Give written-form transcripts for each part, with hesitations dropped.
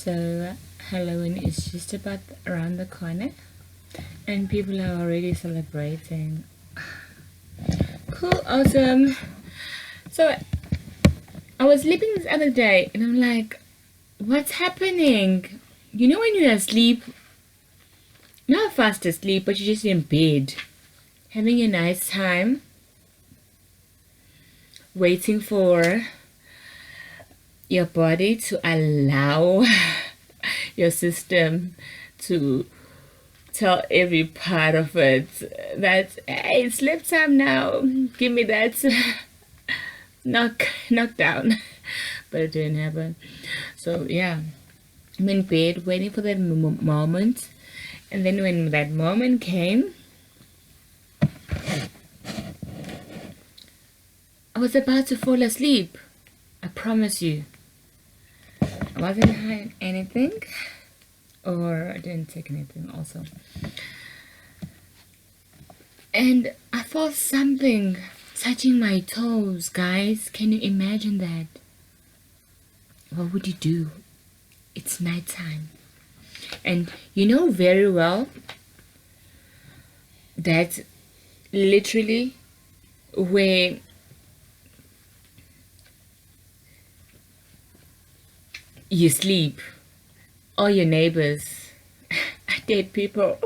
So Halloween is just about around the corner and people are already celebrating. Cool, awesome. So I was sleeping this other day and I'm like, what's happening? You know when you're asleep, not fast asleep, but you're just in bed, having a nice time, waiting for your body to allow your system to tell every part of it that, hey, it's sleep time now, give me that knock down. But it didn't happen. So yeah, I'm in bed waiting for that moment, and then when that moment came, I was about to fall asleep. I promise you, I wasn't high on anything, or I didn't take anything also. And I felt something touching my toes, guys. Can you imagine that? What would you do? It's nighttime. And you know very well that literally where you sleep, all your neighbors are dead people.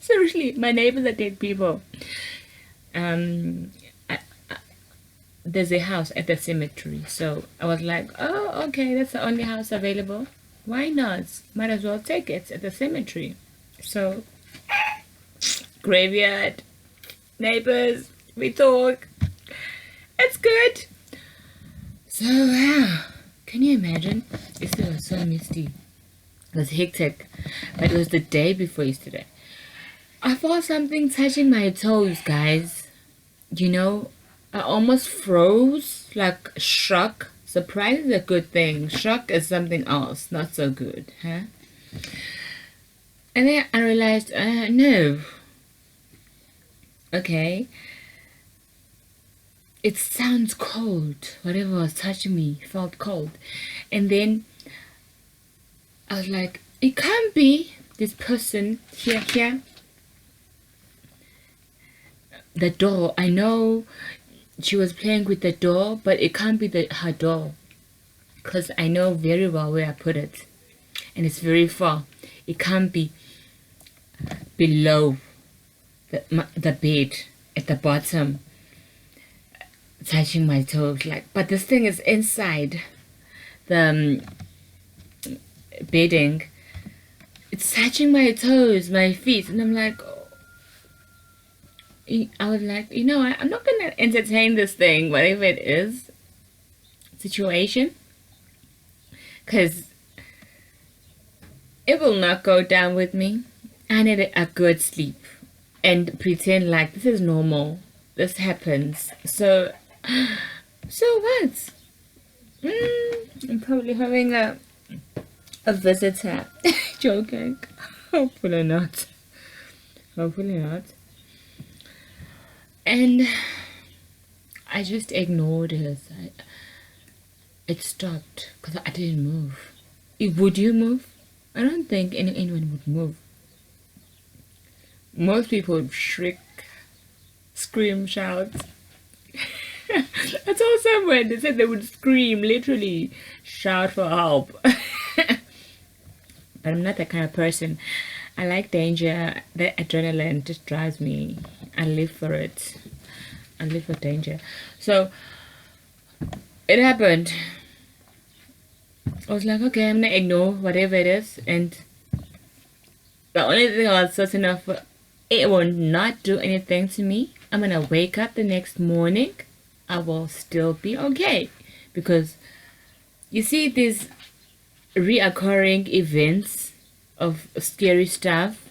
Seriously, my neighbors are dead people. There's a house at the cemetery, so I was like, oh, okay, that's the only house available. Why not? Might as well take it at the cemetery. So, graveyard, neighbors, we talk. It's good. So, can you imagine? Yesterday was so misty. It was hectic, but it was the day before yesterday. I felt something touching my toes, guys. You know, I almost froze, like shock. Surprise is a good thing. Shock is something else, not so good, huh? And then I realized, no. Okay. It sounds cold. Whatever was touching me felt cold. And then I was like, it can't be this person here. The door. I know she was playing with the door, but it can't be her door. Because I know very well where I put it. And it's very far. It can't be below the bed at the bottom, touching my toes. Like, but this thing is inside the bedding. It's touching my toes, my feet, and I'm like, I was like, you know what? I'm not gonna entertain this thing, whatever it is, situation, because it will not go down with me. I need a good sleep and pretend like this is normal. This happens. So what? I'm probably having a visitor. Joking. Hopefully not. Hopefully not. And I just ignored it. It stopped because I didn't move. Would you move? I don't think anyone would move. Most people would shriek, scream, shout. I saw somewhere they said they would scream, literally shout for help. But I'm not that kind of person. I like danger. The adrenaline just drives me. I live for it. I live for danger. So it happened. I was like, okay, I'm gonna ignore whatever it is, and the only thing I was certain of, it will not do anything to me. I'm gonna wake up the next morning. I will still be okay, because you see these reoccurring events of scary stuff.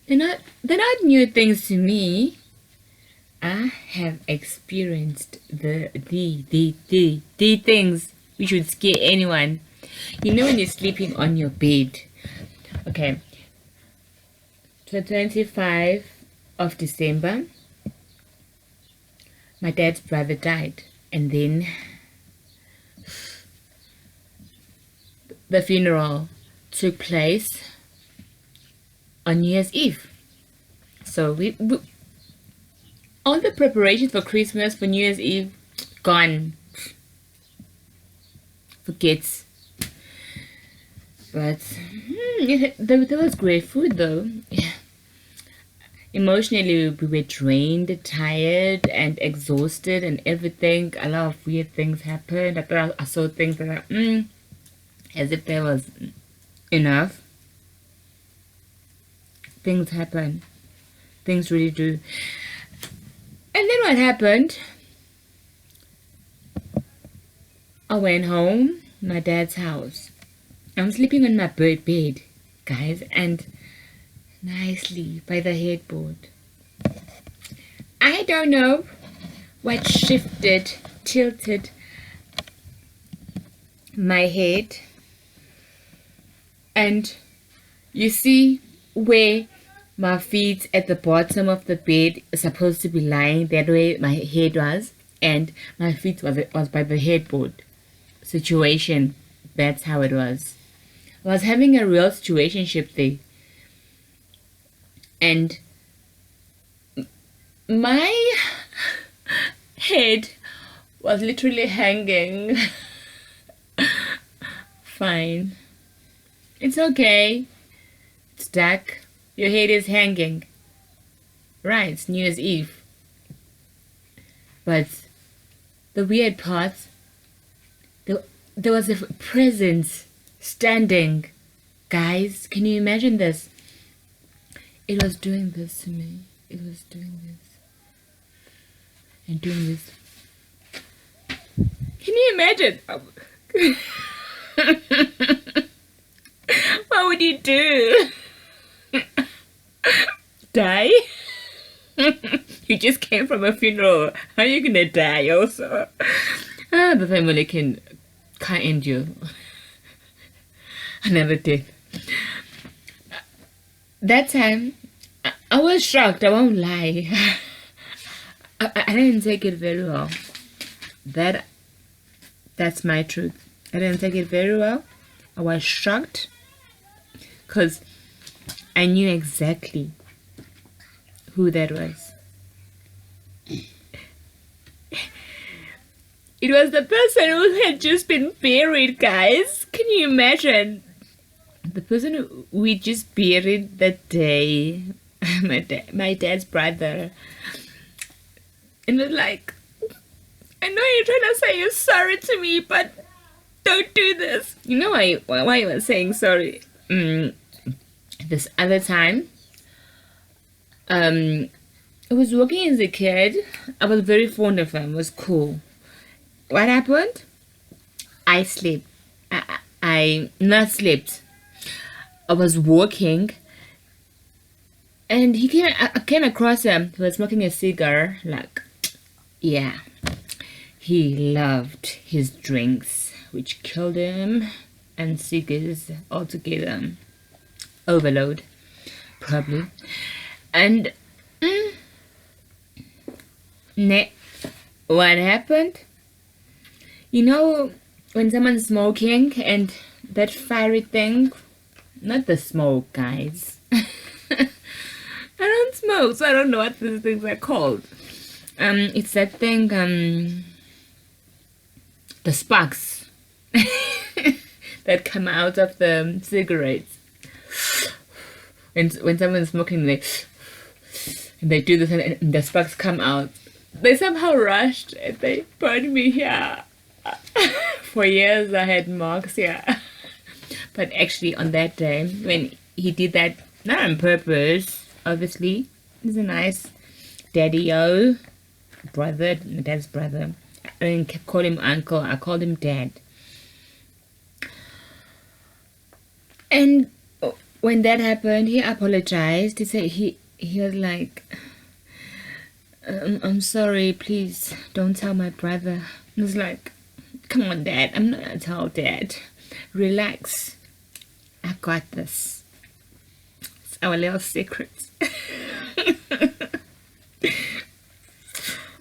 They're not new things to me. I have experienced the things which would scare anyone. You know when you're sleeping on your bed. Okay. So 25th of December, my dad's brother died, and then the funeral took place on New Year's Eve. So we all the preparations for Christmas, for New Year's Eve, gone. Forget. But there was great food though. Emotionally, we were drained, tired, and exhausted, and everything. A lot of weird things happened. I thought I saw things that, as if there was enough. Things happen. Things really do. And then what happened? I went home, my dad's house. I'm sleeping on my bed, guys, and nicely by the headboard. I don't know what shifted, tilted my head, and you see where my feet at the bottom of the bed are supposed to be lying, that way my head was, and my feet was by the headboard situation. That's how it was. I was having a real situationship there. And my head was literally hanging. Fine. It's okay. It's dark. Your head is hanging. Right, it's New Year's Eve. But the weird part, there was a presence standing. Guys, can you imagine this? It was doing this to me. It was doing this. And doing this. Can you imagine? What would you do? Die? You just came from a funeral. How are you gonna die also? The family can't endure another day. That time, I was shocked, I won't lie. I didn't take it very well. That's my truth. I didn't take it very well. I was shocked because I knew exactly who that was. It was the person who had just been buried, guys. Can you imagine? The person who we just buried that day. My dad's brother. And it's like, I know you're trying to say you're sorry to me, but don't do this. You know why I was saying sorry? This other time, I was working as a kid. I was very fond of him. It was cool. What happened? I slept. I not slept. I was walking, and I came across him. He was smoking a cigar. Like, yeah, he loved his drinks, which killed him, and cigars altogether. Overload, probably. And what happened? You know, when someone's smoking and that fiery thing, not the smoke, guys. I don't smoke, so I don't know what these things are called. It's that thing, the sparks that come out of the cigarettes. When someone's smoking, they do this and the sparks come out. They somehow rushed and they burned me here. For years I had marks here. But actually on that day, when he did that, not on purpose, obviously, he's a nice daddy-o, brother, my dad's brother. I didn't call him uncle, I called him dad. And when that happened, he apologized. He said he was like, I'm sorry, please don't tell my brother. I was like, come on, Dad, I'm not gonna tell Dad. Relax, I got this. It's our little secret.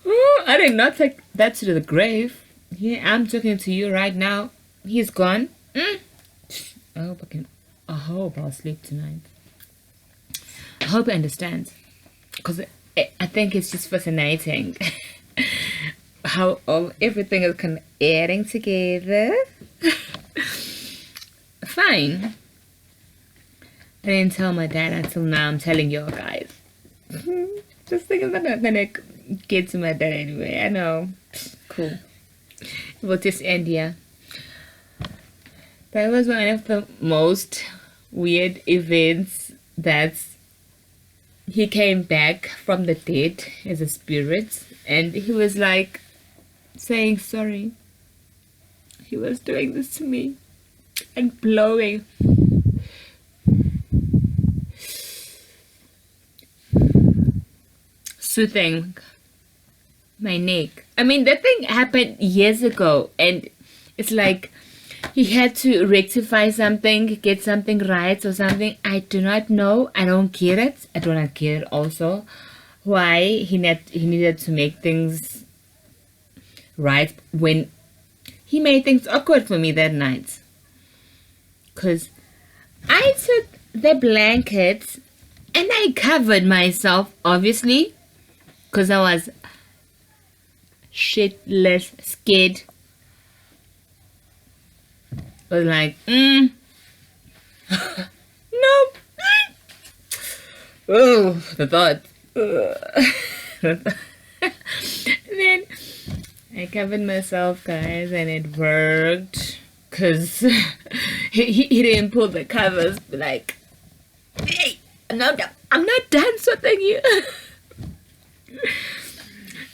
Oh, I did not take that to the grave. Yeah, I'm talking to you right now. He's gone. I hope I'll sleep tonight. I hope he understands. Because I think it's just fascinating how everything is kind of adding together. Fine. I didn't tell my dad until now. I'm telling you guys. Just thinking that I'm gonna get to my dad anyway. I know. Cool. We'll just end here. That was one of the most weird events that he came back from the dead as a spirit, and he was like saying sorry. He was doing this to me and blowing. Soothing my neck. I mean, that thing happened years ago, and it's like he had to rectify something, get something right or something. I do not know. I don't get it. I do not get it also why he needed to make things right when he made things awkward for me that night. Because I took the blanket and I covered myself, obviously, because I was shitless scared. I was like, no. Oh, the thought. Then I covered myself, guys, and it worked. Because he didn't pull the covers. Like, hey, I'm not done soothing you.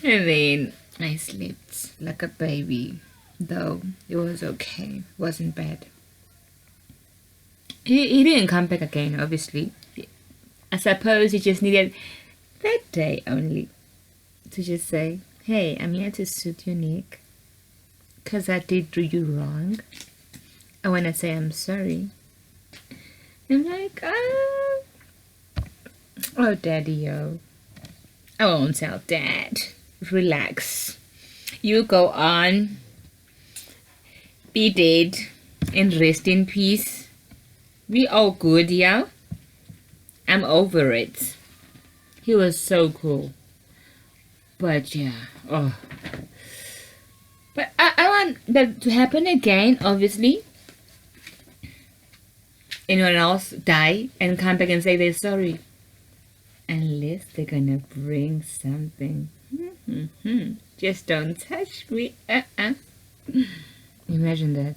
And then I slept like a baby. Though it was okay, it wasn't bad. He didn't come back again, obviously. I suppose he just needed that day only to just say, hey, I'm here to soothe your neck because I did do you wrong. I want to say I'm sorry. I'm like, oh, daddy, yo. I won't tell dad. Relax. You go on. Be dead and rest in peace. We all good, yeah? I'm over it. He was so cool. But yeah, oh. But I want that to happen again, obviously. Anyone else die and come back and say they're sorry. Unless they're gonna bring something. Just don't touch me. Imagine that.